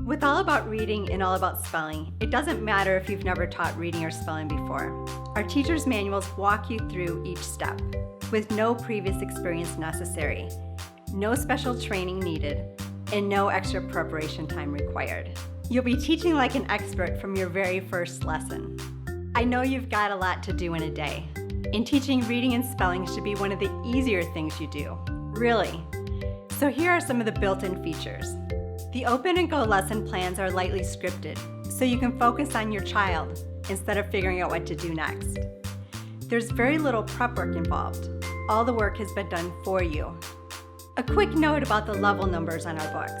With All About Reading and All About Spelling, it doesn't matter if you've never taught reading or spelling before. Our teacher's manuals walk you through each step, with no previous experience necessary, no special training needed, and no extra preparation time required. You'll be teaching like an expert from your very first lesson. I know you've got a lot to do in a day, and teaching reading and spelling should be one of the easier things you do, really. So here are some of the built-in features. The Open and Go lesson plans are lightly scripted, so you can focus on your child instead of figuring out what to do next. There's very little prep work involved. All the work has been done for you. A quick note about the level numbers on our books.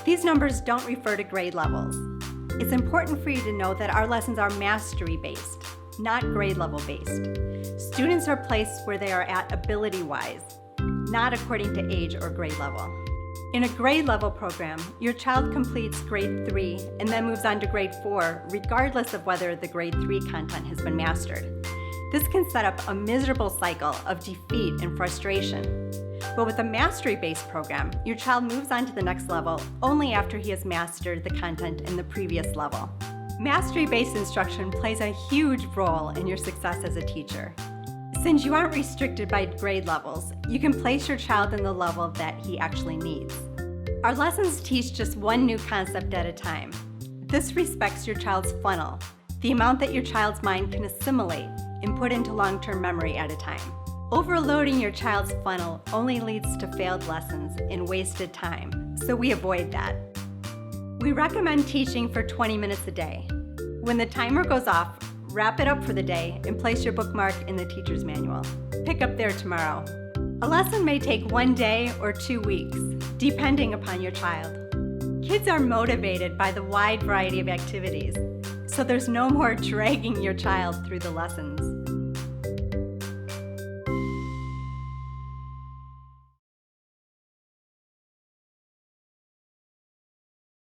These numbers don't refer to grade levels. It's important for you to know that our lessons are mastery-based, not grade level based. Students are placed where they are at ability-wise, not according to age or grade level. In a grade level program, your child completes grade 3 and then moves on to grade 4, regardless of whether the grade 3 content has been mastered. This can set up a miserable cycle of defeat and frustration. But with a mastery-based program, your child moves on to the next level only after he has mastered the content in the previous level. Mastery-based instruction plays a huge role in your success as a teacher. Since you aren't restricted by grade levels, you can place your child in the level that he actually needs. Our lessons teach just one new concept at a time. This respects your child's funnel, the amount that your child's mind can assimilate and put into long-term memory at a time. Overloading your child's funnel only leads to failed lessons and wasted time, so we avoid that. We recommend teaching for 20 minutes a day. When the timer goes off, wrap it up for the day and place your bookmark in the teacher's manual. Pick up there tomorrow. A lesson may take 1 day or 2 weeks, depending upon your child. Kids are motivated by the wide variety of activities, so there's no more dragging your child through the lessons.